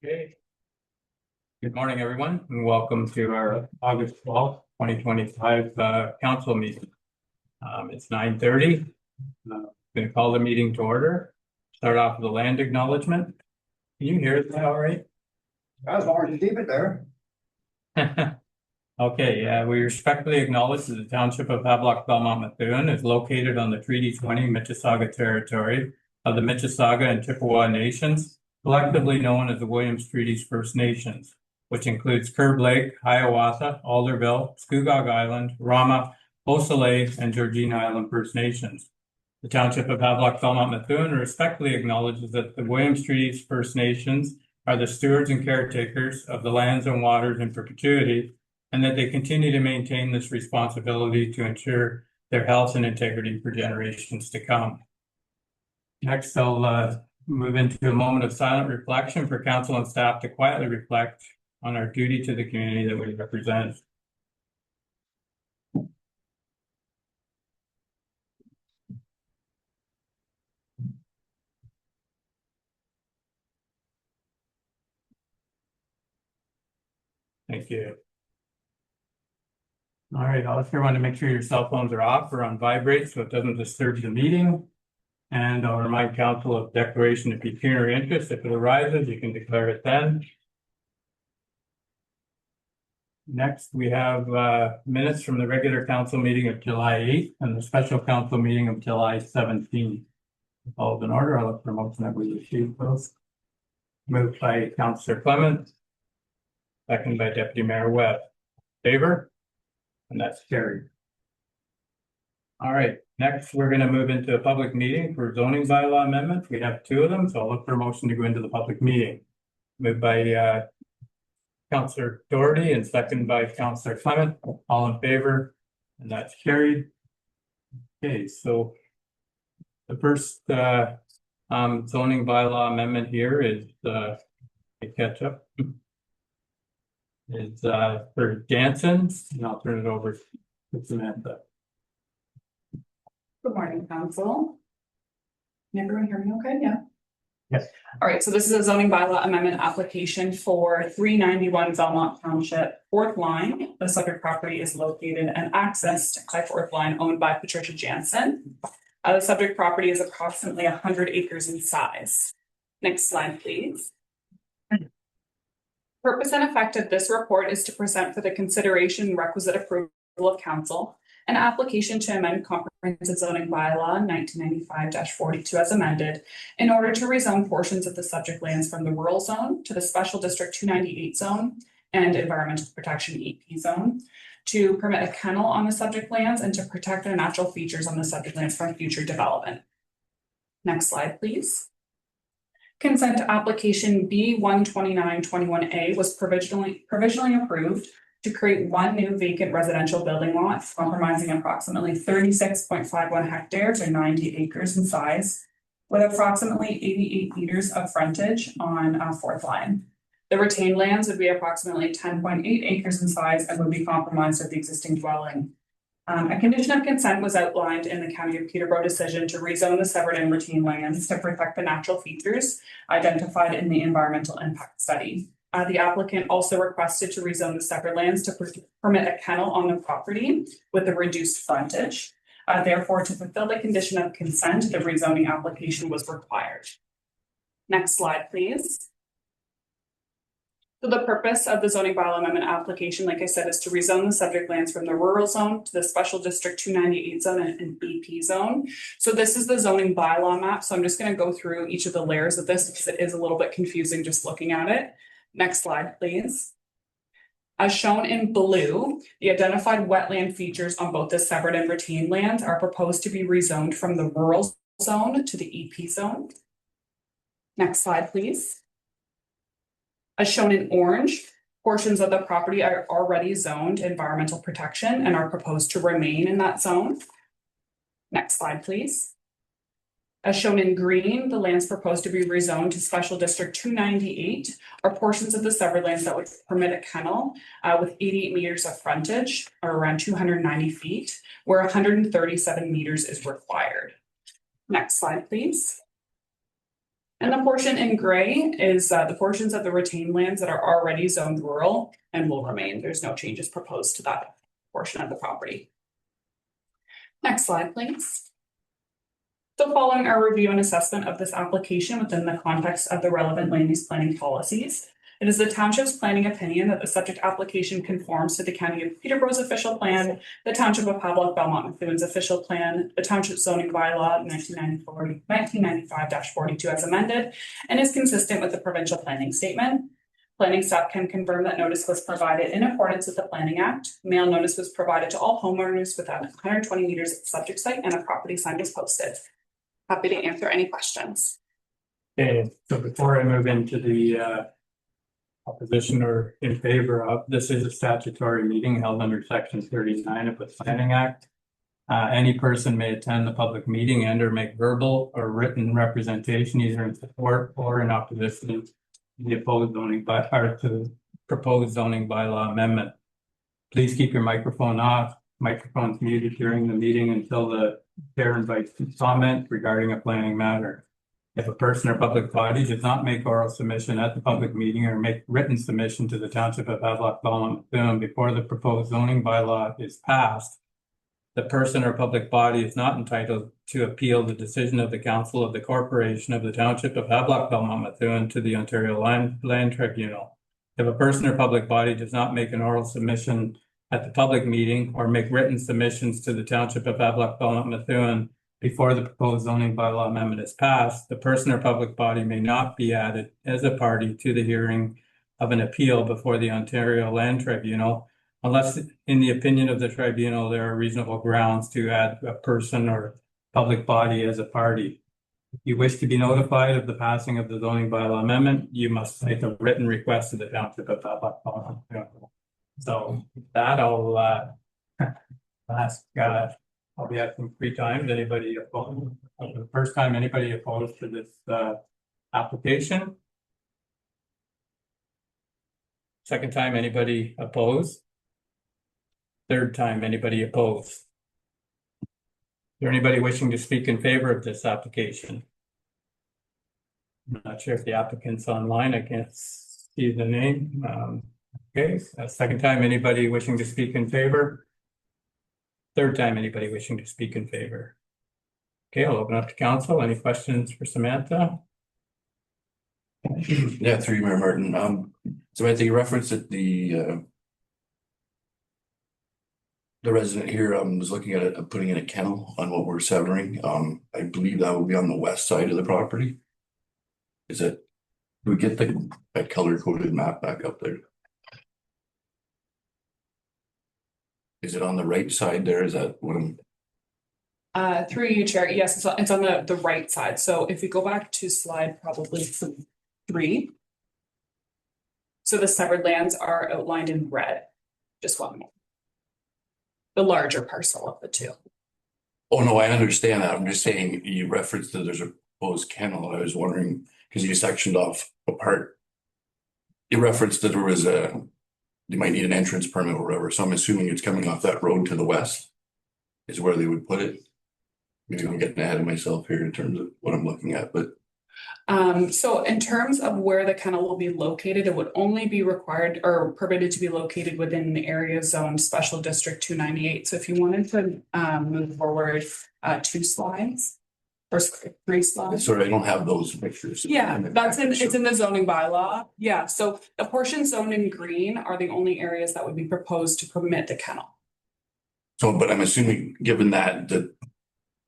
Okay. Good morning, everyone, and welcome to our August 12th, 2025 council meeting. It's 9:30. I'm going to call the meeting to order. Start off with the land acknowledgement. Can you hear that all right? As long as you keep it there. Okay, we respectfully acknowledge that the township of Havelock-Belmont-Methuen is located on the Treaty 20 Mississauga territory of the Mississauga and Chippewa Nations, collectively known as the Williams Treaties First Nations, which includes Curb Lake, Hiawatha, Alderville, Scugog Island, Rama, Beausoleil, and Georgina Island First Nations. The township of Havelock-Belmont-Methuen respectfully acknowledges that the Williams Treaties First Nations are the stewards and caretakers of the lands and waters in perpetuity, and that they continue to maintain this responsibility to ensure their health and integrity for generations to come. Next, I'll move into a moment of silent reflection for council and staff to quietly reflect on our duty to the community that we represent. Thank you. All right, I'll ask everyone to make sure your cell phones are off or on vibrate so it doesn't disturb the meeting. And I'll remind council of declaration of pecuniary interest. If it arises, you can declare it then. Next, we have minutes from the regular council meeting of July 8th and the special council meeting of July 17th. All in order, I'll look for a motion that we receive those. Moved by Councillor Clement, second by Deputy Mayor Webb. Favor? And that's carried. All right, next we're going to move into a public meeting for zoning bylaw amendments. We have two of them, so I'll look for a motion to go into the public meeting. Moved by Councillor Doherty and second by Councillor Clement. All in favor? And that's carried. Okay, so the first zoning bylaw amendment here is catch up. Is for Jansen, and I'll turn it over to Samantha. Good morning, council. Can everyone hear me okay? Yeah. Yes. All right, so this is a zoning bylaw amendment application for 391 Belmont Township, fourth line. The subject property is located and accessed by fourth line owned by Patricia Jansen. The subject property is approximately 100 acres in size. Next slide, please. Purpose and effect of this report is to present for the consideration and requisite approval of council an application to amend comprehensive zoning bylaw 1995-42 as amended in order to rezone portions of the subject lands from the rural zone to the special district 298 zone and environmental protection EP zone, to permit a kennel on the subject lands and to protect the natural features on the subject lands from future development. Next slide, please. Consent application B12921A was provisionally approved to create one new vacant residential building lot comprising approximately 36.51 hectares or 90 acres in size, with approximately 88 meters of frontage on fourth line. The retained lands would be approximately 10.8 acres in size and would be compromised with the existing dwelling. A condition of consent was outlined in the County of Peterborough decision to rezone the severed and retained lands to protect the natural features identified in the environmental impact study. The applicant also requested to rezone the severed lands to permit a kennel on the property with a reduced frontage. Therefore, to fulfill the condition of consent, the rezoning application was required. Next slide, please. So the purpose of the zoning bylaw amendment application, like I said, is to rezone the subject lands from the rural zone to the special district 298 zone and EP zone. So this is the zoning bylaw map. So I'm just going to go through each of the layers of this because it is a little bit confusing just looking at it. Next slide, please. As shown in blue, the identified wetland features on both the severed and retained lands are proposed to be rezoned from the rural zone to the EP zone. Next slide, please. As shown in orange, portions of the property are already zoned environmental protection and are proposed to remain in that zone. Next slide, please. As shown in green, the lands proposed to be rezoned to Special District 298 are portions of the severed lands that would permit a kennel with 88 meters of frontage, or around 290 feet, where 137 meters is required. Next slide, please. And the portion in gray is the portions of the retained lands that are already zoned rural and will remain. There's no changes proposed to that portion of the property. Next slide, please. So following our review and assessment of this application within the context of the relevant land use planning policies, it is the township's planning opinion that the subject application conforms to the County of Peterborough's official plan, the Township of Havelock-Belmont-Methuen's official plan, the Township zoning bylaw 1995-42 as amended, and is consistent with the provincial planning statement. Planning staff can confirm that notice was provided in accordance with the Planning Act. Mail notice was provided to all homeowners within 120 meters of the subject site, and a property sign was posted. Happy to answer any questions. Okay, so before I move into the opposition or in favor of, this is a statutory meeting held under section 39 of the Planning Act. Any person may attend the public meeting and or make verbal or written representation either in support or in opposition to the opposed zoning or to the proposed zoning bylaw amendment. Please keep your microphone off. Microphones muted during the meeting until the chair invites comment regarding a planning matter. If a person or public body does not make oral submission at the public meeting or make written submission to the Township of Havelock-Belmont-Methuen before the proposed zoning bylaw is passed, the person or public body is not entitled to appeal the decision of the Council of the Corporation of the Township of Havelock-Belmont-Methuen to the Ontario Land Tribunal. If a person or public body does not make an oral submission at the public meeting or make written submissions to the Township of Havelock-Belmont-Methuen before the proposed zoning bylaw amendment is passed, the person or public body may not be added as a party to the hearing of an appeal before the Ontario Land Tribunal, unless in the opinion of the tribunal, there are reasonable grounds to add a person or public body as a party. If you wish to be notified of the passing of the zoning bylaw amendment, you must make a written request to the Township of Havelock-Belmont-Methuen. So with that, I'll ask, I'll be asking 3 times. Anybody opposed? The first time, anybody opposed to this application? Second time, anybody opposed? Third time, anybody opposed? Is there anybody wishing to speak in favor of this application? I'm not sure if the applicant's online. I can't see the name. Okay, second time, anybody wishing to speak in favor? Third time, anybody wishing to speak in favor? Okay, I'll open up to council. Any questions for Samantha? Yeah, through you, Mayor Martin. Samantha, you referenced that the resident here was looking at it, putting in a kennel on what we're severing. I believe that would be on the west side of the property. Is it? Do we get that color coded map back up there? Is it on the right side there? Is that what I'm? Through you, Chair. Yes, it's on the right side. So if we go back to slide probably 3. So the severed lands are outlined in red. Just one more. The larger parcel of the 2. Oh, no, I understand that. I'm just saying you referenced that there's a proposed kennel. I was wondering because you sectioned off a part. You referenced that there was they might need an entrance permit or whatever. So I'm assuming it's coming off that road to the west is where they would put it. Maybe I'm getting ahead of myself here in terms of what I'm looking at, but. So in terms of where the kennel will be located, it would only be required or permitted to be located within the area zoned Special District 298. So if you wanted to move forward 2 slides or 3 slides. Sorry, I don't have those pictures. Yeah, it's in the zoning bylaw. Yeah, so the portions zoned in green are the only areas that would be proposed to permit the kennel. So, but I'm assuming given that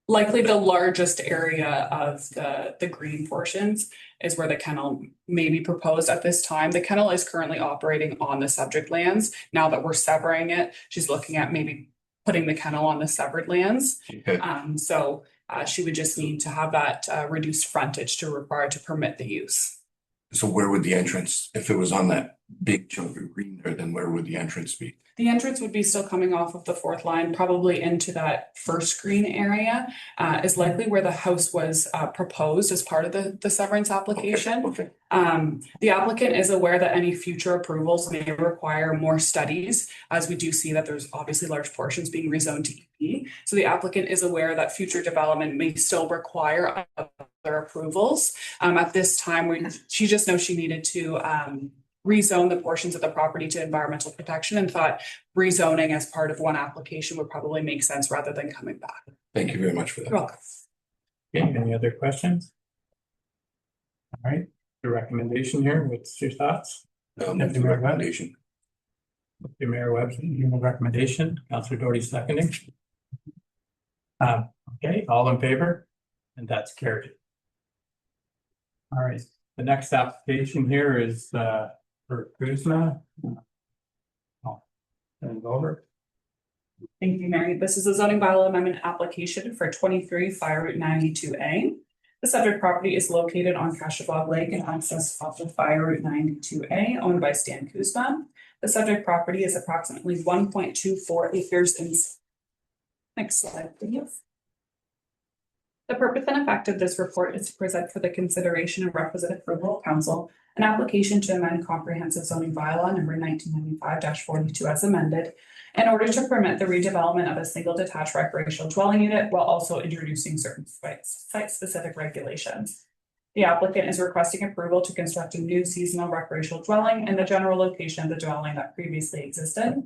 Likely the largest area of the green portions is where the kennel may be proposed at this time. The kennel is currently operating on the subject lands. Now that we're severing it, she's looking at maybe putting the kennel on the severed lands. okay. So she would just need to have that reduced frontage to require to permit the use. So where would the entrance, if it was on that big chunk of green there, then where would the entrance be? The entrance would be still coming off of the 4th line, probably into that first green area, is likely where the house was proposed as part of the severance application. Okay. The applicant is aware that any future approvals may require more studies, as we do see that there's obviously large portions being rezoned to EP. So the applicant is aware that future development may still require approvals. At this time, she just knows she needed to rezone the portions of the property to environmental protection and thought rezoning as part of one application would probably make sense rather than coming back. Thank you very much for that. You're welcome. Okay, any other questions? All right, the recommendation here, what's your thoughts? Move the recommendation. Deputy Mayor Webb, your recommendation, Councillor Doherty seconding. Okay, all in favor? And that's carried. All right, the next application here is for Kuzma. I'll turn it over. Thank you, Mary. This is a zoning bylaw amendment application for 23 Fire Route 92A. The subject property is located on Kashabog Lake and access off of Fire Route 92A, owned by Stan Kuzma. The subject property is approximately 1.24 acres in. Next slide, please. The purpose and effect of this report is to present for the consideration and requisite approval of council an application to amend comprehensive zoning bylaw number 1995-42 as amended in order to permit the redevelopment of a single detached recreational dwelling unit while also introducing certain site-specific regulations. The applicant is requesting approval to construct a new seasonal recreational dwelling in the general location of the dwelling that previously existed.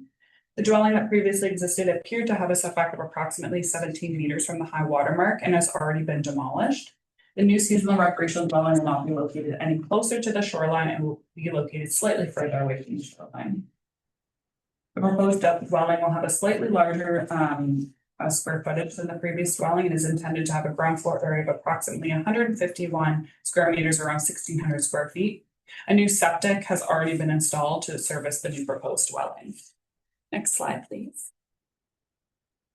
The dwelling that previously existed appeared to have a setback of approximately 17 meters from the high water mark and has already been demolished. The new seasonal recreational dwelling will not be located any closer to the shoreline and will be located slightly further away from the shoreline. The proposed dwelling will have a slightly larger square footage than the previous dwelling and is intended to have a ground floor area of approximately 151 square meters, around 1,600 square feet. A new septic has already been installed to service the new proposed dwelling. Next slide, please.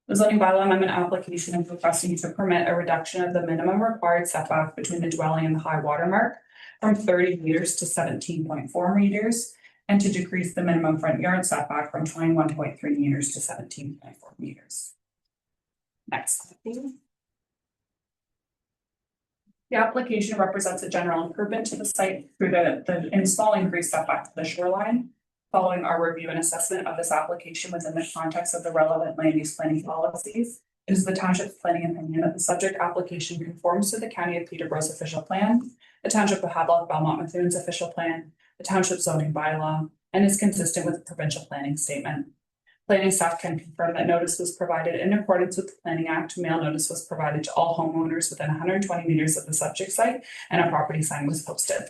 The zoning bylaw amendment application is requesting to permit a reduction of the minimum required setback between the dwelling and the high water mark from 30 meters to 17.4 meters and to decrease the minimum front yard setback from 21.3 meters to 17.4 meters. Next slide, please. The application represents a general improvement to the site through the small increased setback to the shoreline. Following our review and assessment of this application within the context of the relevant land use planning policies, it is the township's planning opinion that the subject application conforms to the County of Peterborough's official plan, the Township of Havelock-Belmont-Methuen's official plan, the township zoning bylaw, and is consistent with the provincial planning statement. Planning staff can confirm that notice was provided in accordance with the Planning Act. Mail notice was provided to all homeowners within 120 meters of the subject site, and a property sign was posted.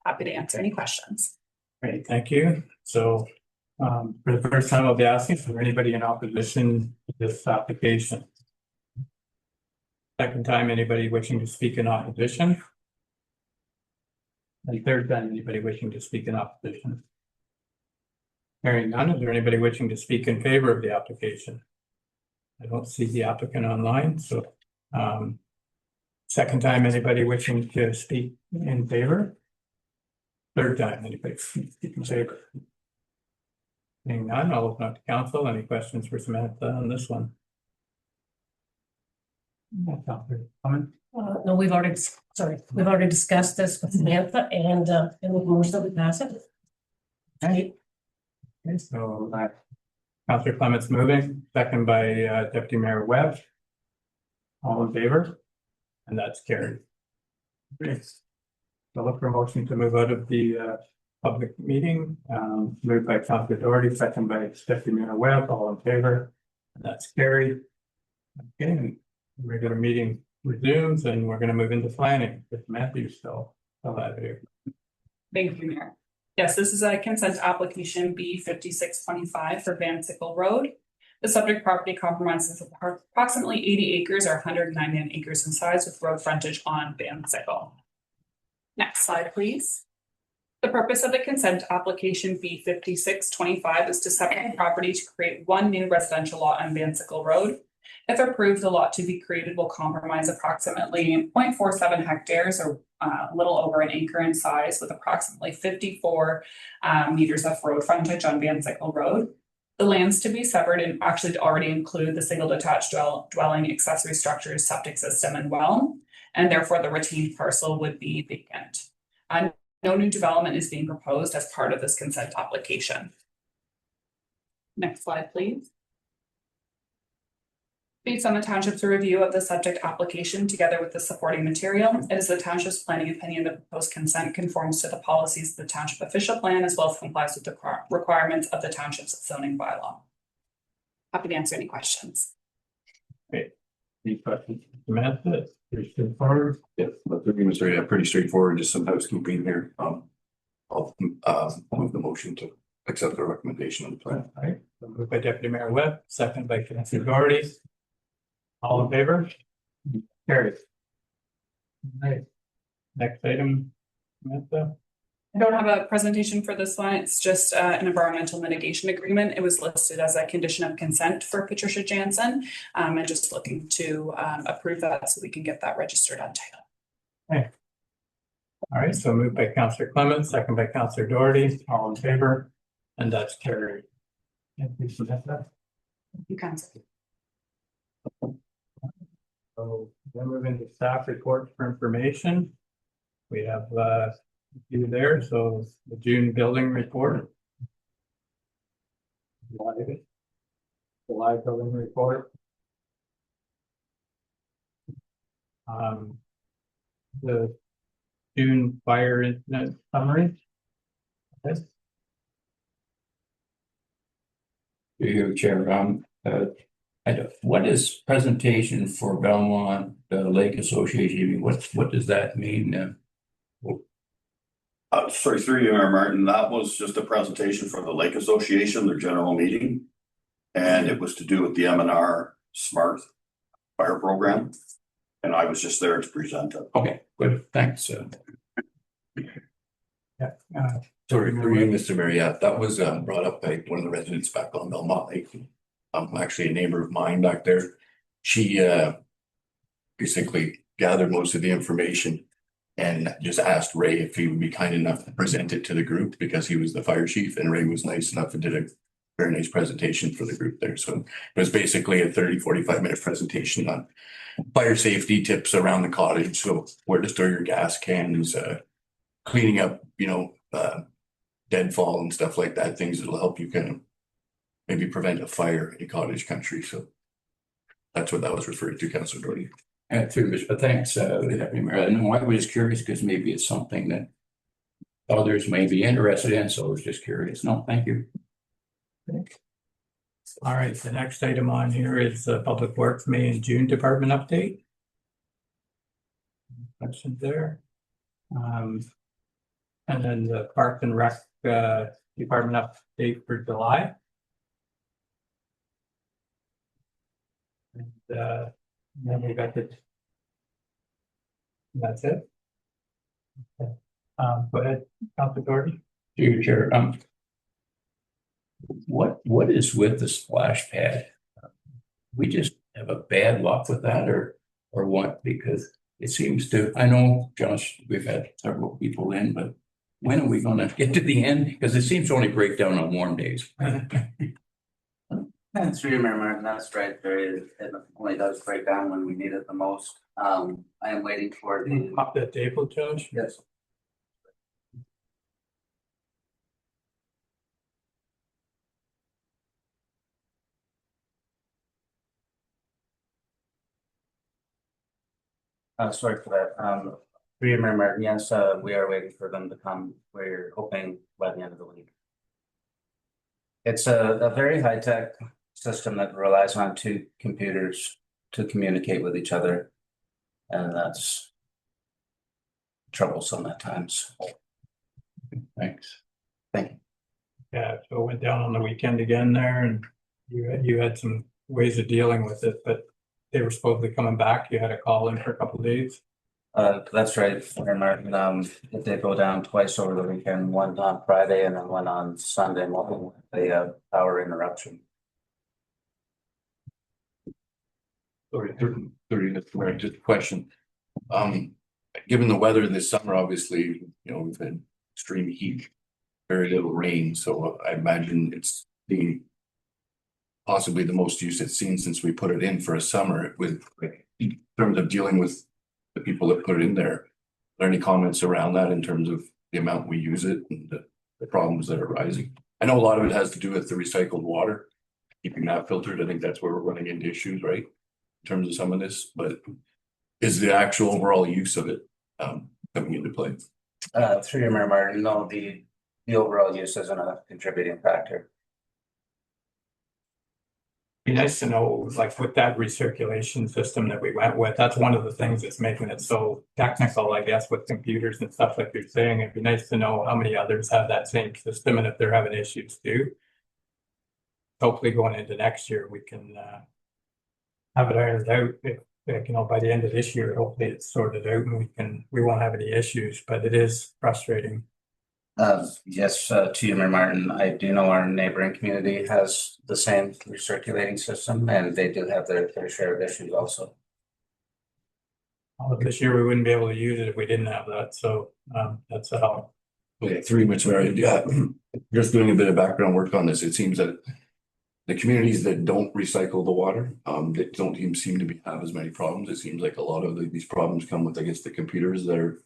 Happy to answer any questions. Great, thank you. So for the first time, I'll be asking, is there anybody in opposition to this application? Second time, anybody wishing to speak in opposition? And third time, anybody wishing to speak in opposition? Hearing none, is there anybody wishing to speak in favor of the application? I don't see the applicant online, so second time, anybody wishing to speak in favor? Third time, anybody speak in favor? Seeing none, I'll open up to council. Any questions for Samantha on this one? Comment? No, we've already discussed this with Samantha and we'll motion that we pass it. Okay. Okay, so Councillor Clement's moving, second by Deputy Mayor Webb. All in favor? And that's carried. Great. So look for a motion to move out of the public meeting. Moved by Councillor Doherty, second by Deputy Mayor Webb. All in favor? And that's carried. Okay, regular meeting resumes, and we're going to move into planning with Matthew still alive here. Thank you, Mayor. Yes, this is a consent application B 5625 for Van Sickle Road. The subject property comprises approximately 80 acres or 199 acres in size with road frontage on Van Sickle. Next slide, please. The purpose of the consent application B 5625 is to separate the property to create one new residential lot on Van Sickle Road. If approved, the lot to be created will comprise approximately 0.47 hectares or a little over an acre in size with approximately 54 meters of road frontage on Van Sickle Road. The lands to be severed and actually already include the single detached dwelling, accessory structures, septic system, and well, and therefore the retained parcel would be vacant. No new development is being proposed as part of this consent application. Next slide, please. Based on the township's review of the subject application together with the supporting material, it is the township's planning opinion that proposed consent conforms to the policies of the township official plan as well as complies with the requirements of the township's zoning bylaw. Happy to answer any questions. Any questions? Samantha, pretty straightforward. Yeah, but the agreement's pretty straightforward, just some housekeeping here. I'll move the motion to accept the recommendation of the plan. All right, so moved by Deputy Mayor Webb, second by Councilor Doherty. All in favor? Carried. All right. Next item, Samantha. I don't have a presentation for this one. It's just an environmental mitigation agreement. It was listed as a condition of consent for Patricia Jansen. And just looking to approve that so we can get that registered on title. All right, so moved by Councilor Clements, second by Councilor Doherty, all in favor, and that's carried. Thank you, Samantha. You can say. So then moving to staff reports for information. We have a few there, so the June building report. July building report. The June fire incident summary. Yes. Your chair, what is presentation for Belmont Lake Association? What does that mean? Sorry, through you, Mayor Martin, that was just a presentation for the Lake Association, their general meeting. And it was to do with the M&R Smart Fire Program. And I was just there to present it. Okay, good, thanks. Yeah. Sorry, through you, Mr. Mayor, yeah, that was brought up by one of the residents back on Belmont Lake. I'm actually a neighbor of mine back there. She basically gathered most of the information and just asked Ray if he would be kind enough to present it to the group because he was the fire chief, and Ray was nice enough and did a very nice presentation for the group there. So it was basically a 30-45 minute presentation on fire safety tips around the cottage. So where to store your gas cans, cleaning up, deadfall and stuff like that, things that'll help you kind of maybe prevent a fire in cottage country. So that's what that was referred to, Councilor Doherty. Thanks, Deputy Mayor. And I was curious because maybe it's something that others may be interested in, so I was just curious. No, thank you. All right, the next item on here is the Public Works May and June Department update. Questions there? And then the Park and Rec Department update for July. And then we got the. That's it. Okay. Go ahead, Councilor Doherty. Your chair, what is with the splash pad? We just have a bad luck with that or what? Because it seems to, I know, Josh, we've had several people in, but when are we gonna get to the end? Because it seems to only break down on warm days. That's true, Mayor Martin, that's right, it only does break down when we need it the most. I am waiting for the. Pop that table, Josh. Yes. Sorry for that, through you, Mayor Martin, yes, we are waiting for them to come, we're hoping by the end of the week. It's a very high-tech system that relies on two computers to communicate with each other. And that's troublesome at times. Thanks. Thank you. Yeah, so it went down on the weekend again there, and you had some ways of dealing with it, but they were supposedly coming back. You had a call in for a couple of days. That's right, Mayor Martin. It did go down twice over the weekend, one on Friday and then one on Sunday morning with a power interruption. Sorry, 30 minutes, just a question. Given the weather this summer, obviously, we've had extreme heat, very little rain, so I imagine it's the possibly the most use it's seen since we put it in for a summer. With in terms of dealing with the people that put it in there, are there any comments around that in terms of the amount we use it and the problems that are rising? I know a lot of it has to do with the recycled water, keeping that filtered. I think that's where we're running into issues, right? in terms of some of this, but is the actual overall use of it coming into play? Through your Mayor Martin, no, the overall use isn't a contributing factor. Be nice to know, like with that recirculation system that we went with, that's one of the things that's making it so technical, I guess, with computers and stuff like you're saying. It'd be nice to know how many others have that same system and if they're having issues too. Hopefully going into next year, we can have it ironed out. If, by the end of this year, hopefully it's sorted out and we won't have any issues, but it is frustrating. Yes, to you, Mayor Martin, I do know our neighboring community has the same recirculating system and they do have their share of issues also. This year, we wouldn't be able to use it if we didn't have that, so that's a help. Okay, through much Mary, yeah, just doing a bit of background work on this, it seems that the communities that don't recycle the water, that don't even seem to have as many problems. It seems like a lot of these problems come with, I guess, the computers that are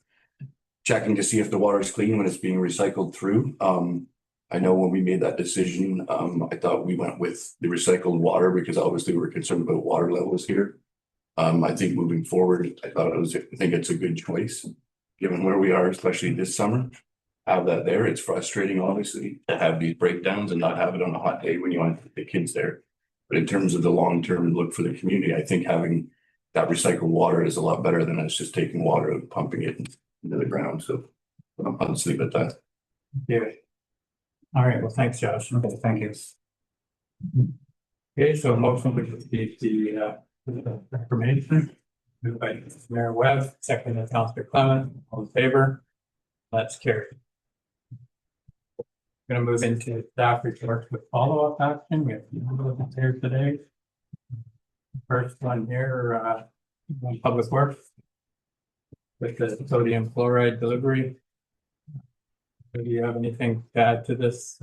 checking to see if the water is clean when it's being recycled through. I know when we made that decision, I thought we went with the recycled water because obviously we're concerned about water levels here. I think moving forward, I think it's a good choice given where we are, especially this summer. Have that there. It's frustrating, obviously, to have these breakdowns and not have it on a hot day when you want the kids there. But in terms of the long-term look for the community, I think having that recycled water is a lot better than us just taking water and pumping it into the ground. So I'll just leave it at that. Yeah. All right, well, thanks, Josh. Okay, thank you. Okay, so motion to receive the information. Moved by Mayor Webb, second by Councillor Clement, all in favor? That's carried. Going to move into staff reports with follow-up action. We have a number of them here today. First one here, Public Works with the sodium chloride delivery. Do you have anything to add to this,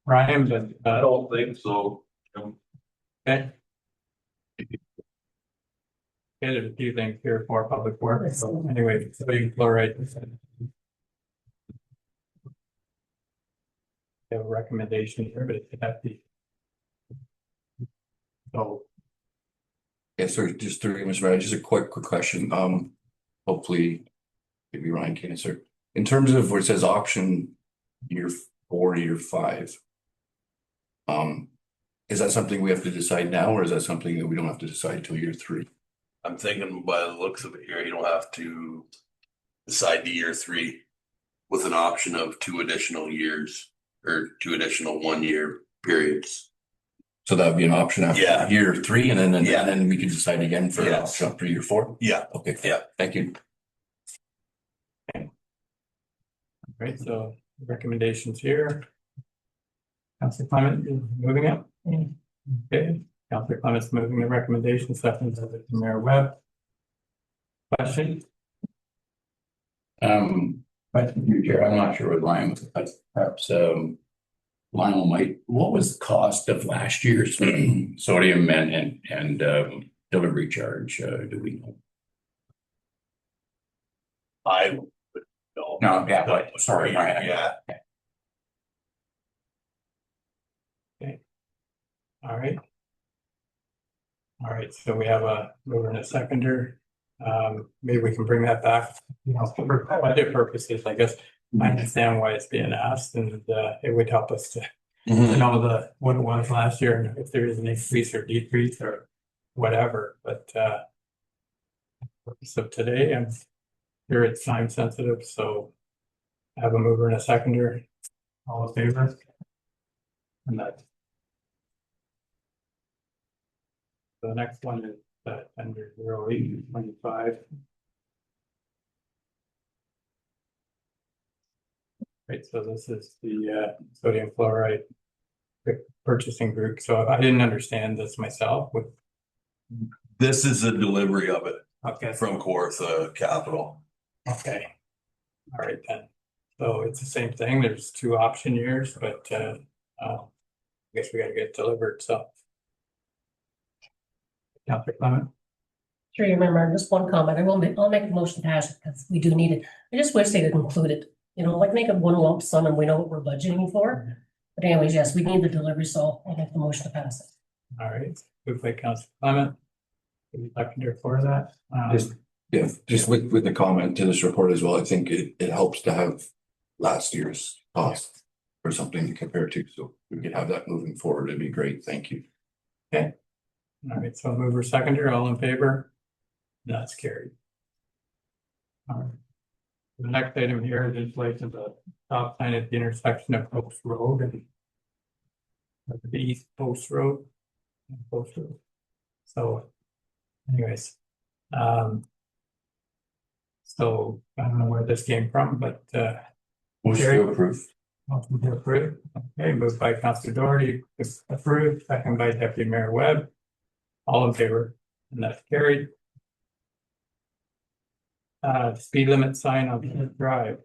Ryan? But I don't think so. okay. Okay, there's a few things here for Public Works. So anyway, sodium chloride. Have a recommendation here, but it could have to. So. Yeah, sorry, just through Mr. Mayor, just a quick question. Hopefully, maybe Ryan can answer. In terms of where it says option year 4, year 5, is that something we have to decide now, or is that something that we don't have to decide till year 3? I'm thinking by the looks of it here, you don't have to decide to year 3 with an option of 2 additional years or 2 additional 1-year periods. So that would be an option after Yeah. year 3, and then Yeah. and then we can decide again for an Yes. option for year 4. Yeah. Okay. Yeah. Thank you. Right, so recommendations here. Councillor Clement is moving it. Okay, Councillor Clement's moving the recommendation, second to Mayor Webb. Question? Question for you, Chair. I'm not sure what Lionel was, but perhaps Lionel might. What was the cost of last year's sodium and delivery charge? Do we know? I would know. No, yeah, but sorry, Ryan. Yeah. All right. All right, so we have a mover and a seconder. Maybe we can bring that back, for budget purposes, I guess. I understand why it's being asked, and it would help us to know what it was last year, and if there is an increase or decrease or whatever, but so today, I'm sure it's time sensitive, so I have a mover and a seconder. All in favor? And that. The next one is under 0825. Right, so this is the sodium fluoride purchasing group. So I didn't understand this myself with. This is a delivery of it Okay. from Kawartha Capital. Okay. All right then. So it's the same thing. There's 2 option years, but I guess we gotta get it delivered, so. Councillor Clement? Sure, you remember, just one comment, I'll make a motion to pass it, because we do need it. I just wish they'd include it, like make it one lump sum and we know what we're budgeting for. But anyways, yes, we need the delivery, so I'll make the motion to pass it. All right, moved by Councillor Clement. Seconder for that. Just- Yeah, just with the comment to this report as well, I think it helps to have last year's cost or something to compare to, so we could have that moving forward. It'd be great. Thank you. All right, so mover seconder, all in favor? That's carried. All right. The next item here is installation of the stop sign at the intersection of Post Road and the East Post Road. Post Road. So anyways, so I don't know where this came from, but Motion to approve. motion to approve. Okay, moved by Councilor Doherty, approved, second by Deputy Mayor Webb. All in favor, and that's carried. Speed limit sign on Smith Drive.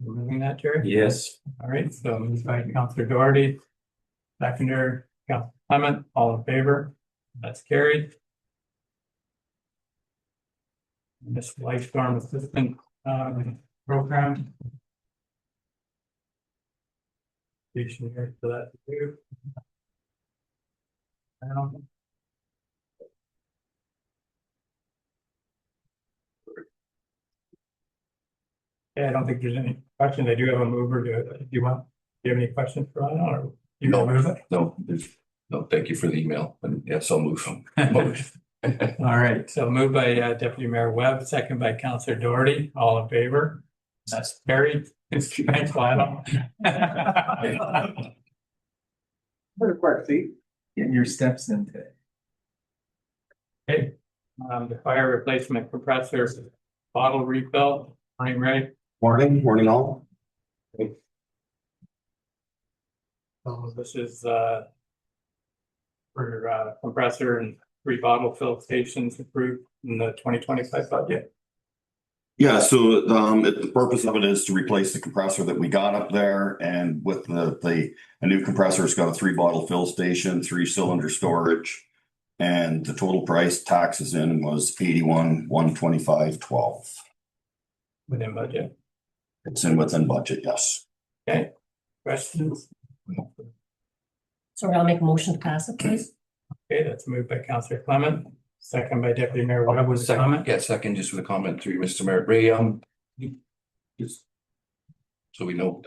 Moving that, Jerry? Yes. All right, so moved by Councilor Doherty. Seconder, Councilor Clement, all in favor, that's carried. This Lifestorm Assistant program. Station here for that too. Yeah, I don't think there's any questions. I do have a mover to, do you have any questions for Anna or? You No. wanna move it? No, thank you for the email, and yes, I'll move. All right, so moved by Deputy Mayor Webb, second by Councilor Doherty, all in favor? That's carried. Thanks, Lionel. Put a quick seat. Getting your steps in today. Okay, the fire replacement compressor bottle refill, morning, Ray. Morning all. So this is for compressor and 3 bottle fill stations approved in the 2025 budget. Yeah, so the purpose of it is to replace the compressor that we got up there, and with a new compressor, it's got a 3 bottle fill station, 3 cylinder storage. And the total price taxes in was 81,125.12. Within budget. It's within budget, yes. Okay, questions? Sorry, I'll make a motion to pass it, please. Okay, that's moved by Councilor Clement, second by Deputy Mayor Webb with a comment. Yeah, second, just with a comment through Mr. Mayor. Ray, just so we know,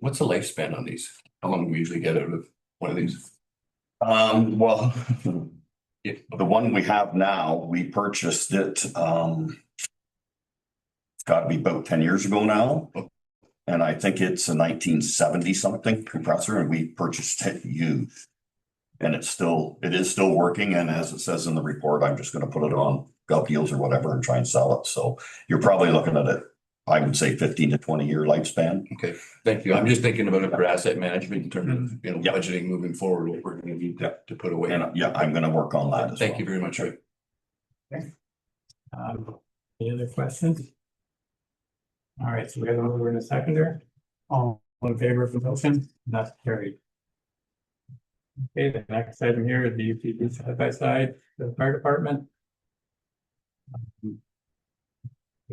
what's the lifespan on these? How long do we usually get out of one of these? Well, the one we have now, we purchased it, it's got to be about 10 years ago now. And I think it's a 1970 something compressor, and we purchased it used. And it is still working. And as it says in the report, I'm just going to put it on GovDeals or whatever and try and sell it. So you're probably looking at it, I would say 15 to 20 year lifespan. Okay, thank you. I'm just thinking about it for asset management in terms of, budgeting moving forward, what we're going to need to put away. And I'm going to work on that as well. Thank you very much, Ray. Any other questions? All right, so we have a mover and a seconder. All in favor of the motion? That's carried. Okay, the next item here is the UPD side by side, the fire department. We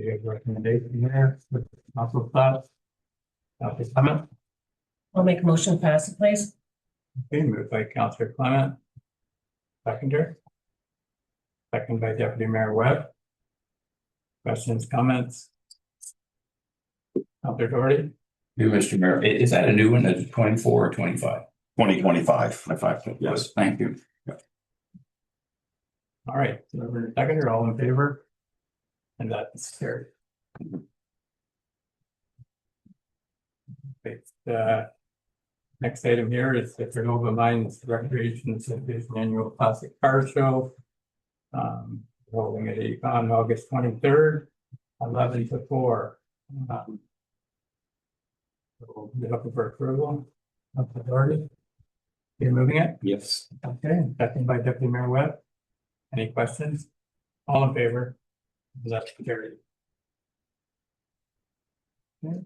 have a recommendation here, with council thoughts. Councilor Clement, I'll make a motion to pass it, please. okay, moved by Councilor Clement. Seconder. Second by Deputy Mayor Webb. Questions, comments? Councilor Doherty? You, Mr. Mayor, is that a new one, that's 24 or 25? 2025. Yes. Thank you. All right, mover and seconder, all in favor? And that's carried. Okay, next item here is the Renova Mines Recreation Association Annual Classic Car Show. Holding at on August 23rd, 11 to 4. We'll be looking for approval of the authority. You're moving it? Yes. Okay, second by Deputy Mayor Webb. Any questions? All in favor? That's carried. Okay.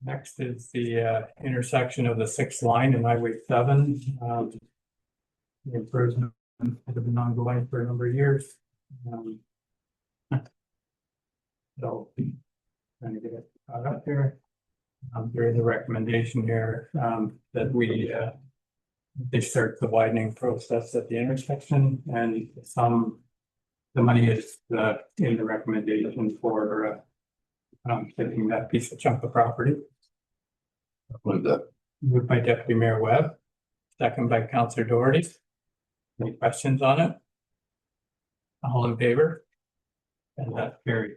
Next is the intersection of the 6th line and Highway 7. The improvement has been ongoing for a number of years. So trying to get it caught up here. There is a recommendation here that we they start the widening process at the intersection and the money is in the recommendation for taking that piece of chunk of property. With that, Moved by Deputy Mayor Webb, second by Councillor Doherty. Any questions on it? All in favor? And that carries.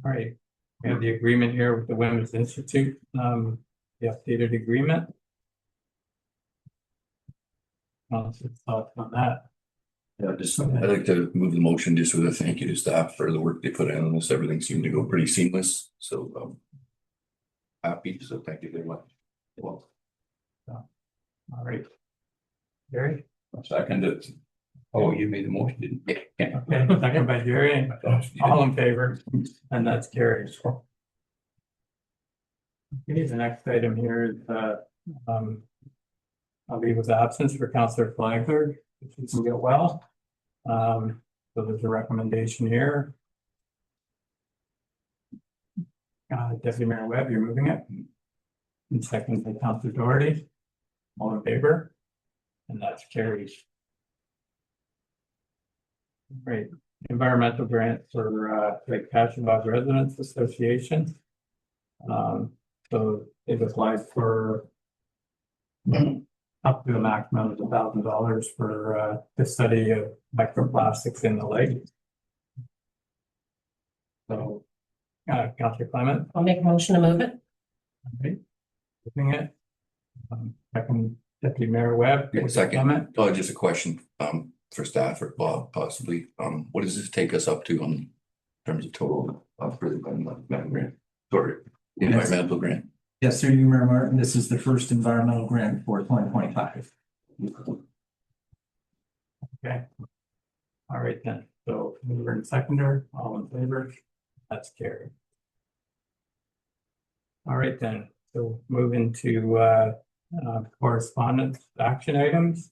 All right, we have the agreement here with the Women's Institute, the updated agreement. Thoughts on that? yeah, I'd like to move the motion just with a thank you to staff for the work they put in on this. Everything seemed to go pretty seamless, so happy, so thank you very much. Well, All right. Gary? Second it. Oh, you made the motion, didn't you? Yeah. Okay, second by Jerry, all in favor, and that's carried. Okay, the next item here is I'll leave with absence for Councillor Flagler, if he can get well. So there's a recommendation here. Deputy Mayor Webb, you're moving it. And second by Councillor Doherty, all in favor, and that's carried. Great, environmental grant for Lake Passionbog Residents Association. So they've applied for up to a maximum of $1,000 for the study of microplastics in the lake. So, Councillor Clement. I'll make a motion to move it. Okay, moving it. Second, Deputy Mayor Webb. yeah, with a second, comment. oh, just a question, for staff or Bob possibly, what does this take us up to in terms of total for the environmental grant? Sorry, the environmental grant. Yes, sir, Mayor Martin, this is the first environmental grant for 2025. Okay. All right then, so mover and seconder, all in favor, that's carried. All right then, so move into correspondence action items.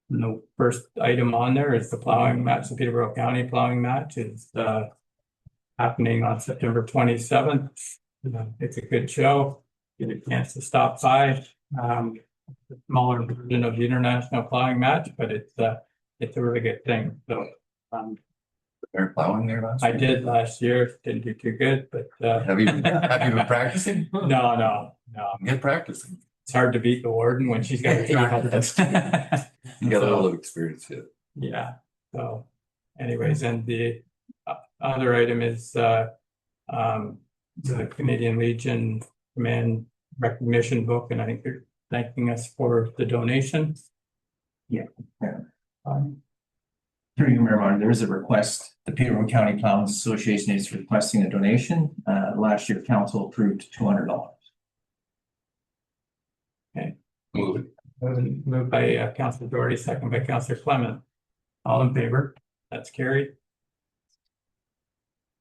And the first item on there is the plowing match, the Peterborough County plowing match is happening on September 27th. It's a good show, get a chance to stop by. The smaller version of the international plowing match, but it's a really good thing. So They're plowing there last I week? did last year, didn't do too good, but Have you been practicing? no. Get practicing. It's hard to beat the warden when she's got a track. You got a little experience here. Yeah, so anyways, and the other item is the Canadian Legion Command Recognition Book, and I think they're thanking us for the donation. Yeah. Through you, Mayor Martin, there is a request. The Peterborough County Plowers Association is requesting a donation. Last year, council approved $200. Move it. Moved by Councillor Doherty, second by Councillor Clement. All in favor? That's carried.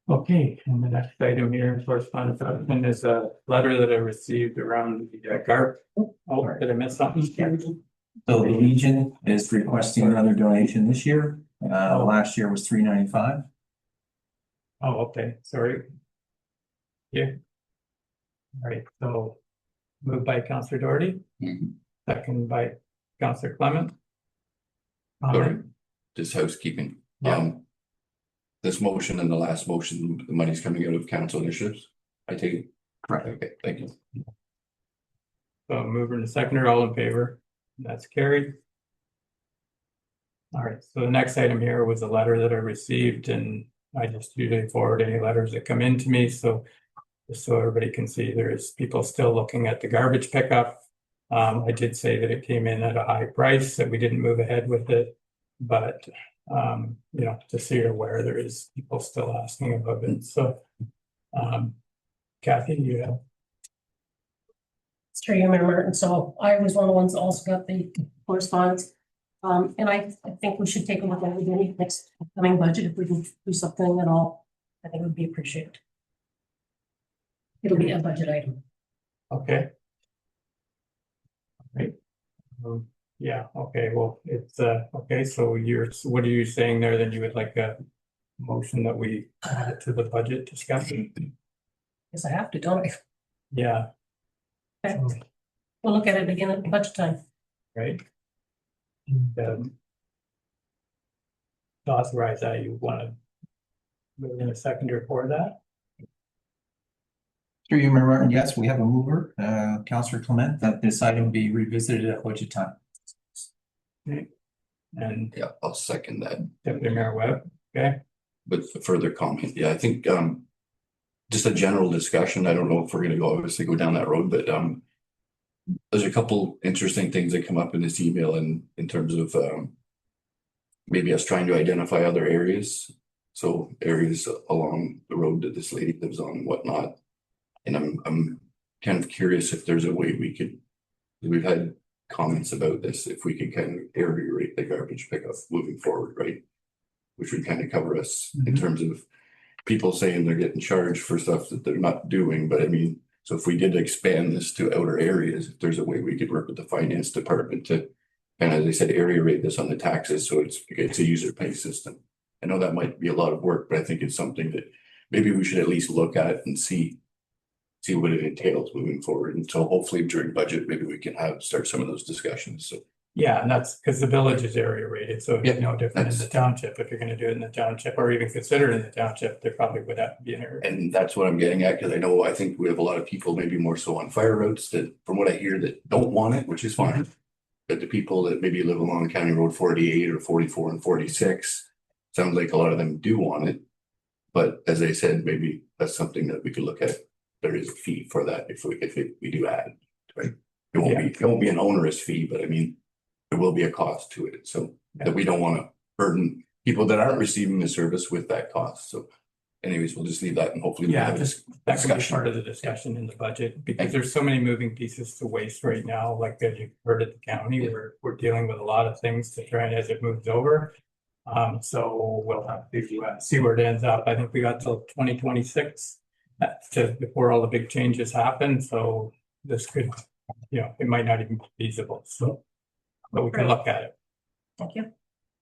Okay, and the next item here in correspondence action is a letter that I received around the GARP. Oh, did I miss something? So the Legion is requesting another donation this year. Last year was $395. Oh, okay, sorry. Yeah. All right, so moved by Councillor Doherty, Mhm. second by Councillor Clement. Sorry, just housekeeping. Yeah. This motion and the last motion, the money's coming out of council initiatives. I take it. Correct. Okay, thank you. So mover and seconder, all in favor, that's carried. All right, so the next item here was a letter that I received, and I just usually forward any letters that come into me, so just so everybody can see, there is people still looking at the garbage pickup. I did say that it came in at a high price, that we didn't move ahead with it, but you know, just so you're aware, there is people still asking about it, so Kathy, you have. It's true, Mayor Martin. So I was one of the ones that also got the correspondence. And I think we should take a look at it in the next coming budget. If we can do something at all, I think it would be appreciated. It'll be a budget item. Okay. Right. Yeah, okay, well, it's okay, so what are you saying there? Then you would like a motion that we add it to the budget discussion? Guess I have to, don't I? Yeah. Okay. So, We'll look at it again at budget time. right? And, to authorize that, you want to move in a seconder for that? Through you, Mayor Martin, yes, we have a mover, Councillor Clement, that this item be revisited at budget time. And Yeah, I'll second that. Deputy Mayor Webb, okay? With the further comment, yeah, I think just a general discussion. I don't know if we're gonna obviously go down that road, but there's a couple interesting things that come up in this email in terms of maybe us trying to identify other areas. So areas along the road that this lady lives on and whatnot. And I'm kind of curious if there's a way we could, we've had comments about this, if we could kind of area rate the garbage pickup moving forward, right? Which would kind of cover us in terms of people saying they're getting charged for stuff that they're not doing. But I mean, so if we did expand this to outer areas, if there's a way we could work with the finance department to, and as I said, area rate this on the taxes, so it's a user pay system. I know that might be a lot of work, but I think it's something that maybe we should at least look at and see what it entails moving forward. And so hopefully during budget, maybe we can start some of those discussions. So Yeah, and that's because the village is area rated, so it's Yeah, no different in the township. If you're gonna do it in the township or even consider it in the township, there probably would have to be an area. and that's what I'm getting at, because I think we have a lot of people, maybe more so on fire roads, that from what I hear, that don't want it, which is fine. But the people that maybe live along County Road 48 or 44 and 46, sounds like a lot of them do want it. But as I said, maybe that's something that we could look at. There is a fee for that if we do add, right? It won't be an onerous fee, but I mean, there will be a cost to it. So that we don't want to burden people that aren't receiving the service with that cost. So anyways, we'll just leave that and hopefully. Yeah, just that could be discussion. part of the discussion in the budget, because there's so many moving pieces to waste right now, like as you've heard at the county, we're dealing with a lot of things to try and as it moves over. So we'll have to see where it ends up. I think we got till 2026 before all the big changes happen. So this could, it might not even be feasible. So, but we can look at it. Thank you.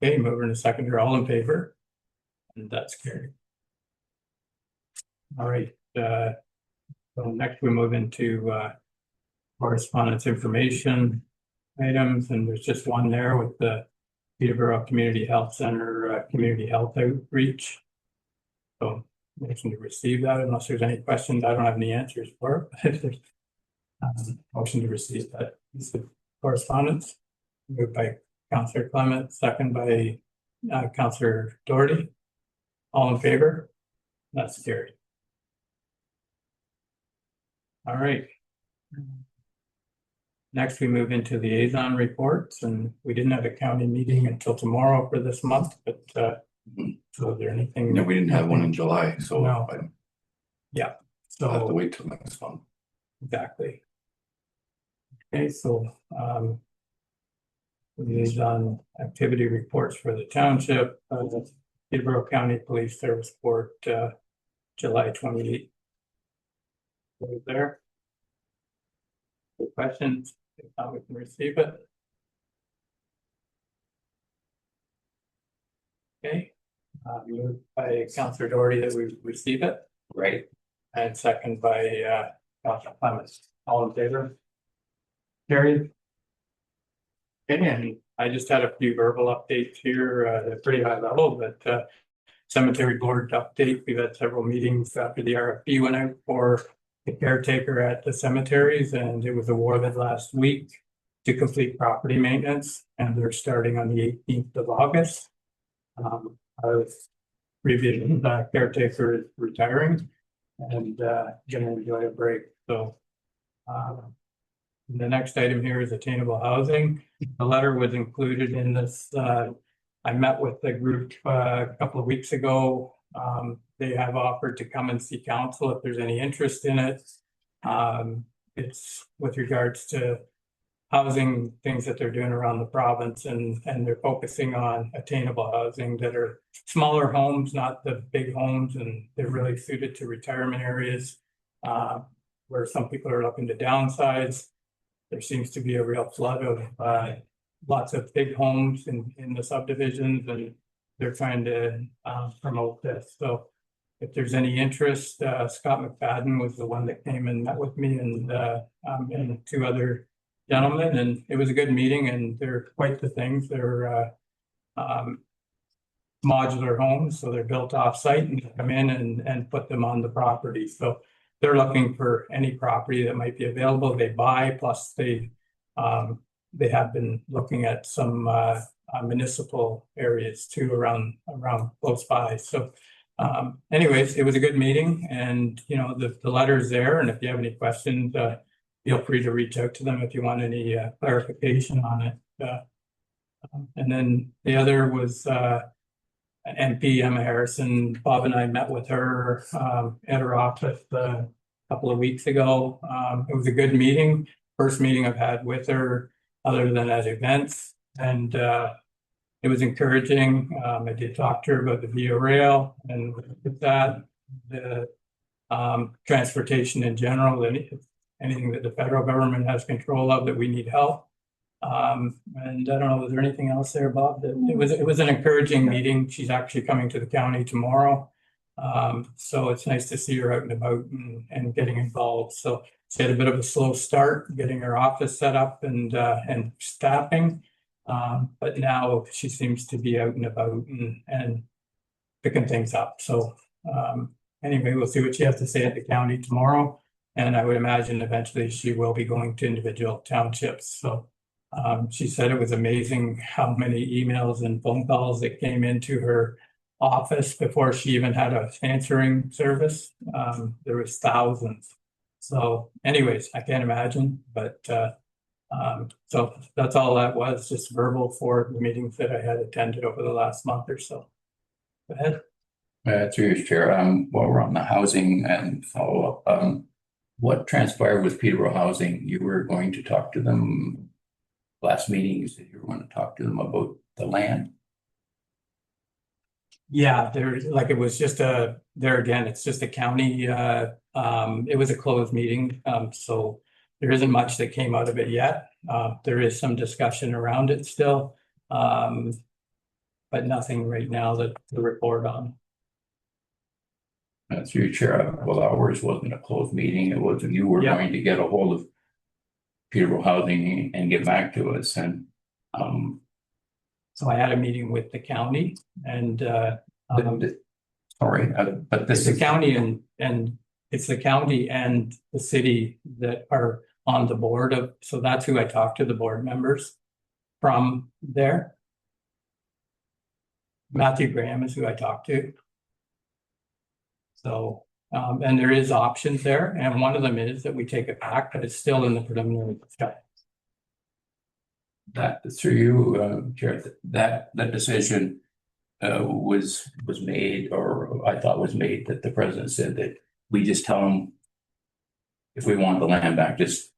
Okay, mover and a seconder, all in favor? And that's carried. All right, so next we move into correspondence information items, and there's just one there with the Peterborough Community Health Center Community Health Outreach. So motion to receive that unless there's any questions. I don't have any answers for it. Motion to receive that piece of correspondence. Moved by Councillor Clement, second by Councillor Doherty. All in favor? That's carried. All right. Next, we move into liaison reports, and we didn't have a county meeting until tomorrow for this month, but so is there anything? No, we didn't have one in July, so No. I'll So have to wait till next month. exactly. Okay, so liaison activity reports for the township, Peterborough County Police Service Board, July 28th. There. Good questions, if not, we can receive it. Okay, moved by Councillor Doherty that we receive it. Right. And second by Councillor Clements. All in favor? Carried. Okay, and I just had a few verbal updates here, they're pretty high level, but cemetery board update. We've had several meetings after the RFP went out for the caretaker at the cemeteries, and it was awarded last week to complete property maintenance, and they're starting on the 18th of August. Our previous caretaker is retiring and gonna enjoy a break. So the next item here is attainable housing. The letter was included in this. I met with the group a couple of weeks ago. They have offered to come and see council if there's any interest in it. It's with regards to housing things that they're doing around the province, and they're focusing on attainable housing that are smaller homes, not the big homes, and they're really suited to retirement areas where some people are looking to downsize. There seems to be a real flood of lots of big homes in the subdivisions, and they're trying to promote this. So if there's any interest, Scott McFadden was the one that came and met with me, and two other gentlemen, and it was a good meeting, and they're quite the things. They're modular homes, so they're built off-site and you come in and put them on the property. So they're looking for any property that might be available. They buy, plus they have been looking at some municipal areas too around close by. So anyways, it was a good meeting, and you know, the letter's there, and if you have any questions, feel free to reach out to them if you want any clarification on it. And then the other was MP Emma Harrison. Bob and I met with her at her office a couple of weeks ago. It was a good meeting, first meeting I've had with her other than at events, and it was encouraging. I did talk to her about the Via Rail and with that, the transportation in general, anything that the federal government has control of that we need help. And I don't know, was there anything else there, Bob? It was an encouraging meeting. She's actually coming to the county tomorrow. So it's nice to see her out and about and getting involved. So she had a bit of a slow start getting her office set up and staffing. But now she seems to be out and about and picking things up. So anyway, we'll see what she has to say at the county tomorrow. And I would imagine eventually she will be going to individual townships. So she said it was amazing how many emails and phone calls that came into her office before she even had an answering service. There was thousands. So anyways, I can't imagine, but so that's all that was, just verbal for the meetings that I had attended over the last month or so. Go ahead. Through your chair, while we're on the housing and follow up, what transpired with Peterborough Housing? You were going to talk to them last meeting. You said you were going to talk to them about the land. Yeah, there's like, it was just there again, it's just a county, it was a closed meeting. So there isn't much that came out of it yet. There is some discussion around it still. But nothing right now to report on. Through your chair, well, ours wasn't a closed meeting. It was, you were going to get a hold of Peterborough Housing and get back to us. And so I had a meeting with the county and but this is the county and it's the county and the city that are on the board of, so that's who I talked to, the board members from there. Matthew Graham is who I talked to. So and there is options there, and one of them is that we take it back, but it's still in the preliminary discussion. That through you, Chair, that decision was made, or I thought was made, that the president said that we just tell him if we want the land back, just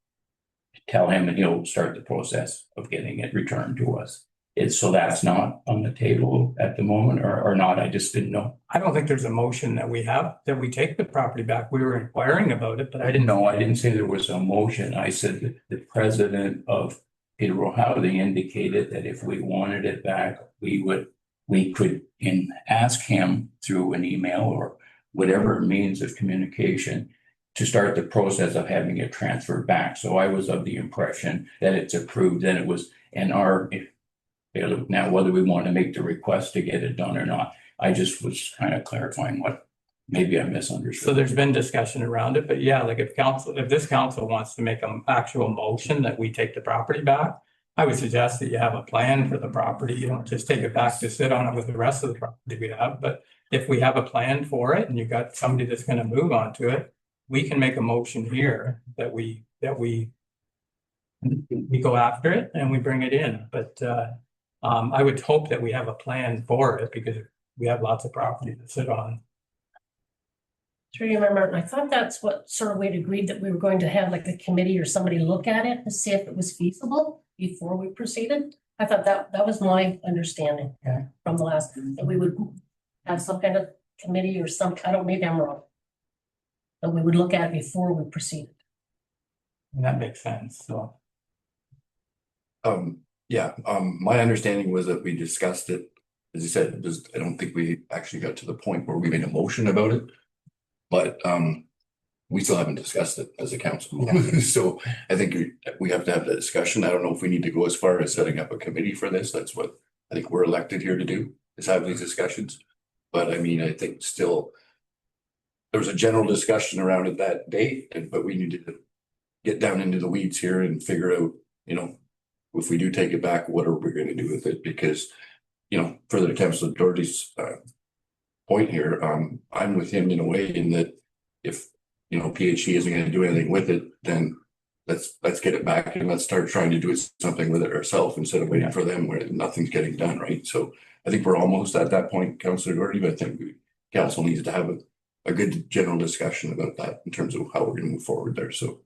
tell him and he'll start the process of getting it returned to us. So that's not on the table at the moment, or not? I just didn't know. I don't think there's a motion that we have that we take the property back. We were inquiring about it, but I didn't know. I didn't say there was a motion. I said that the president of Peterborough Housing indicated that if we wanted it back, we could ask him through an email or whatever means of communication to start the process of having it transferred back. So I was of the impression that it's approved, and it was now whether we want to make the request to get it done or not. I just was kind of clarifying what maybe I misunderstood. So there's been discussion around it, but yeah, like if this council wants to make an actual motion that we take the property back, I would suggest that you have a plan for the property. You don't just take it back to sit on it with the rest of the property we have. But if we have a plan for it and you've got somebody that's going to move on to it, we can make a motion here that we go after it and we bring it in. But I would hope that we have a plan for it because we have lots of property to sit on. Through you, Martin, I thought that's what sort of we'd agreed, that we were going to have like a committee or somebody look at it to see if it was feasible before we proceeded. I thought that was my understanding from the last, that we would have some kind of committee or maybe I'm wrong. But we would look at it before we proceeded. And that makes sense. So. My understanding was that we discussed it. As you said, I don't think we actually got to the point where we made a motion about it. But we still haven't discussed it as a council. So I think we have to have that discussion. I don't know if we need to go as far as setting up a committee for this. That's what I think we're elected here to do, is have these discussions. But I mean, I think still there was a general discussion around it that day, but we needed to get down into the weeds here and figure out, you know, if we do take it back, what are we going to do with it? Because, you know, further to Councilor Doherty's point here, I'm with him in a way in that if, you know, PHE isn't going to do anything with it, then let's get it back and let's start trying to do something with it ourselves instead of waiting for them where nothing's getting done, right? So I think we're almost at that point, Councilor Doherty, but I think council needs to have a good general discussion about that in terms of how we're going to move forward there. So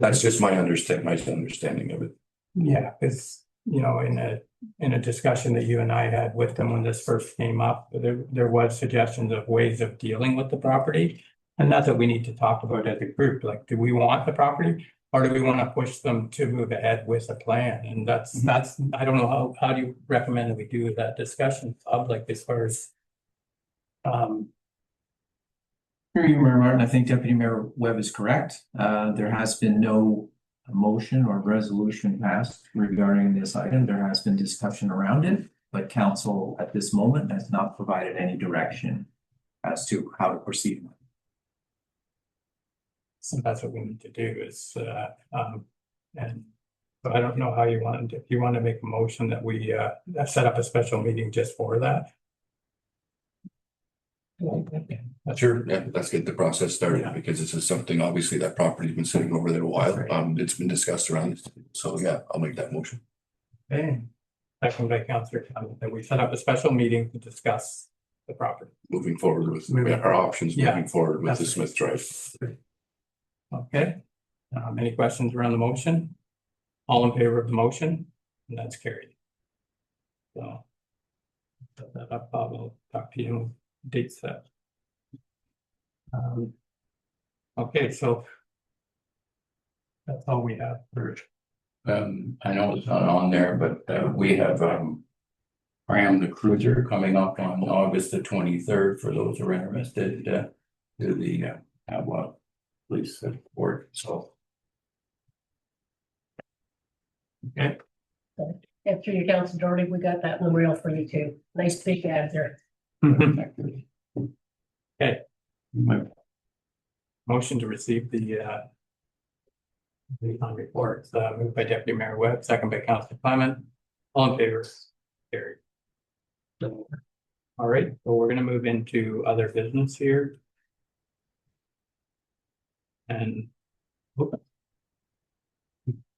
that's just my understanding of it. Yeah, because, you know, in a discussion that you and I had with them when this first came up, there was suggestions of ways of dealing with the property. And that's what we need to talk about as a group. Like, do we want the property or do we want to push them to move ahead with a plan? And that's, I don't know, how do you recommend that we do that discussion public as far as Through you, Mayor Martin, I think Deputy Mayor Webb is correct. There has been no motion or resolution passed regarding this item. There has been discussion around it, but council at this moment has not provided any direction as to how to proceed. So that's what we need to do is, and so I don't know how you want, if you want to make a motion that we, set up a special meeting just for that. Sure, yeah, let's get the process started because this is something, obviously that property's been sitting over there a while. It's been discussed around. So yeah, I'll make that motion. Okay. Second by Councillor Clement, that we set up a special meeting to discuss the property. Moving forward with our options, moving forward with the That's Smith Drive. Okay, any questions around the motion? All in favor of the motion? And that's carried. So. Set that up, I'll talk to you, date set. Okay, so. That's all we have for. I know it's not on there, but we have Ram the Cruiser coming up on August the 23rd for those who are interested to the Havelock Police Support. So. Okay. And through your council, Doherty, we got that memorial for you too. Nice big ad there. Okay. Motion to receive the reports, moved by Deputy Mayor Webb, second by Councilor Clement. All in favor? Carried. All right, so we're gonna move into other business here. And.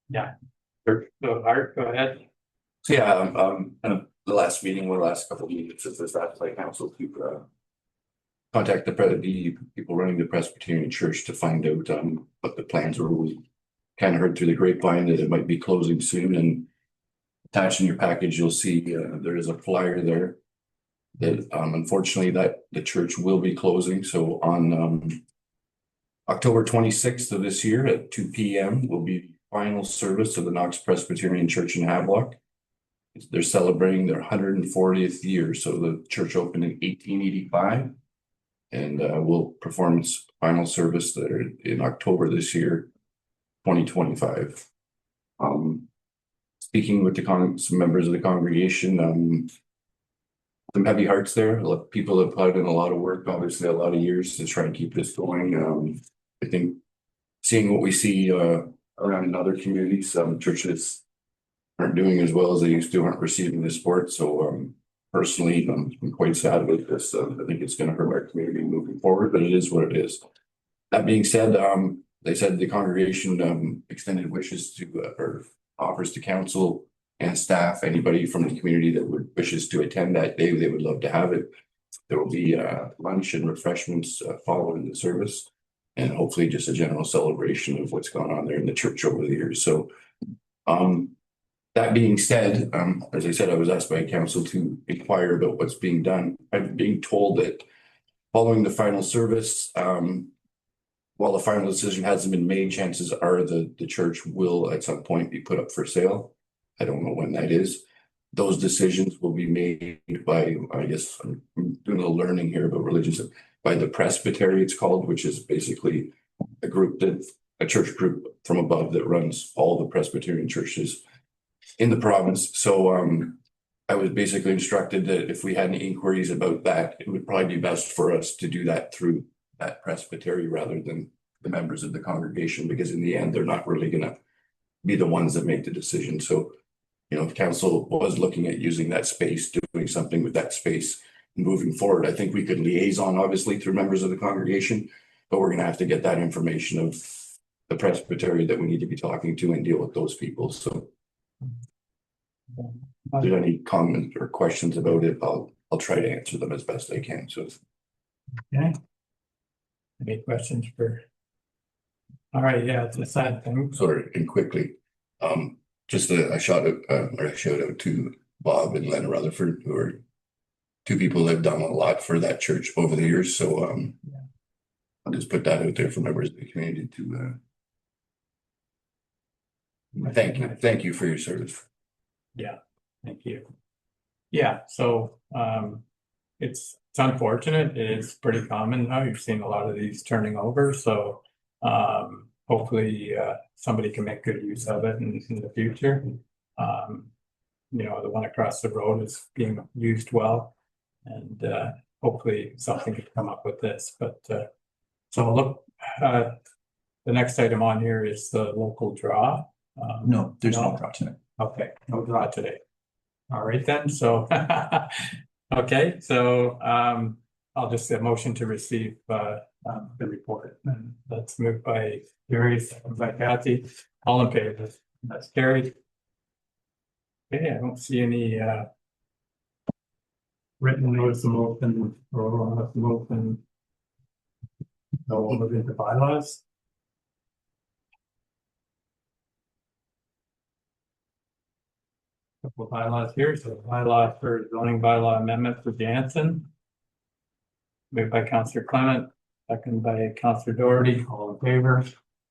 Yeah. So Art, go ahead. So yeah, kind of the last meeting, or the last couple of meetings, since this last by council to contact the people running the Presbyterian Church to find out what the plans were. We kind of heard through the grapevine that it might be closing soon, and attached in your package, you'll see there is a flyer there that unfortunately that the church will be closing. So on October 26th of this year at 2 p.m. will be the final service of the Knox Presbyterian Church in Havelock. They're celebrating their 140th year. So the church opened in 1885 and will perform its final service there in October this year, 2025. Speaking with some members of the congregation, some heavy hearts there. People have put in a lot of work, obviously a lot of years to try and keep this going. I think seeing what we see around in other communities, some churches aren't doing as well as they used to, aren't receiving the support. So personally, I'm quite sad about this. I think it's going to hurt our community moving forward, but it is what it is. That being said, they said the congregation extended wishes to or offers to council and staff, anybody from the community that would wishes to attend that day, they would love to have it. There will be lunch and refreshments following the service, and hopefully just a general celebration of what's gone on there in the church over the years. So that being said, as I said, I was asked by council to inquire about what's being done. I'm being told that following the final service, while the final decision hasn't been made, chances are the church will at some point be put up for sale. I don't know when that is. Those decisions will be made by, I guess, I'm doing a little learning here about religions. By the Presbytery, it's called, which is basically a church group from above that runs all the Presbyterian churches in the province. So I was basically instructed that if we had any inquiries about that, it would probably be best for us to do that through that presbytery rather than the members of the congregation, because in the end, they're not really gonna be the ones that make the decision. So, if council was looking at using that space, doing something with that space moving forward, I think we could liaison obviously through members of the congregation, but we're gonna have to get that information of the presbytery that we need to be talking to and deal with those people. So if there's any comments or questions about it, I'll try to answer them as best I can. So Okay. Any questions for? All right, yeah, it's a sad thing. sorry, and quickly, just a shout out to Bob and Lena Rutherford, who are two people that have done a lot for that church over the years. So I'll just put that out there for members of the community to thank you for your service. Yeah, thank you. Yeah, so it's unfortunate. It's pretty common now. You've seen a lot of these turning over, so hopefully somebody can make good use of it in the future. The one across the road is being used well, and hopefully something could come up with this. But so look, the next item on here is the local draw. No, there's no draw tonight. Okay, no draw today. All right then, so okay, so I'll just a motion to receive the report, and that's moved by Gary, second by Kathy. All in favor? That's carried. Okay, I don't see any written notice of open or open. So we'll move into bylaws. Couple of bylaws here, so bylaw for zoning bylaw amendment for Jansen. Moved by Councillor Clement, second by Councillor Doherty, all in favor,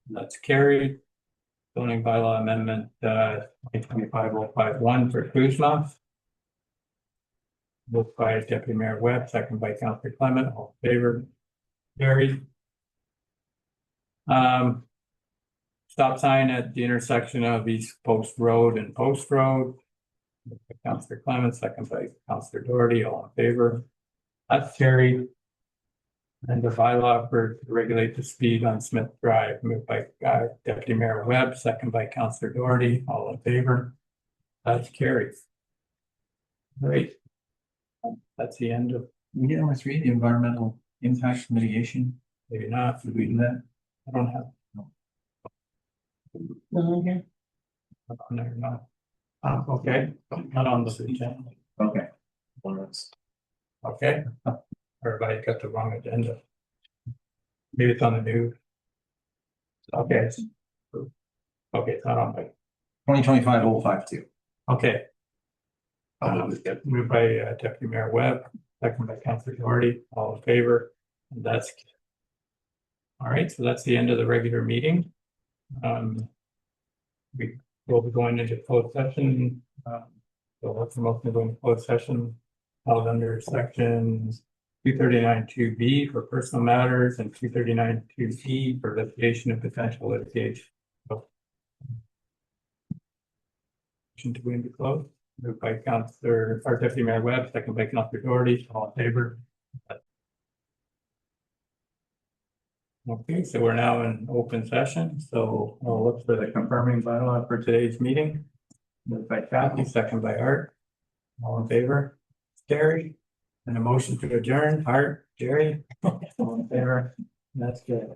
that's carried. Zoning bylaw amendment 2025-051 for Kuzma. Moved by Deputy Mayor Webb, second by Councillor Clement, all in favor, carried. Stop sign at the intersection of East Post Road and Post Road. Councillor Clement, second by Councillor Doherty, all in favor. That's carried. And the bylaw to regulate the speed on Smith Drive, moved by Deputy Mayor Webb, second by Councillor Doherty, all in favor. That's carried. Great. That's the end of. We get number 3, the environmental impact mitigation. Maybe not. Did we do that? I don't have. No, here. No. Okay, not on the agenda. Okay. Okay, everybody got the wrong agenda. Maybe it's on the new. Okay. Okay, it's not on my, 2025-052. okay. Moved by Deputy Mayor Webb, second by Councillor Doherty, all in favor, and that's. All right, so that's the end of the regular meeting. We will be going into closed session. So let's motion to go into closed session held under section 239(2)B for personal matters and 239(2)C for litigation and potential litigation. So, motion to go into closed, moved by Councillor or Deputy Mayor Webb, second by Councillor Doherty, all in favor. Okay, so we're now in open session, so we'll look for the confirming bylaw for today's meeting. Moved by Kathy, second by Art. All in favor? Gary. And a motion to adjourn, Art, Jerry. All in favor? That's good.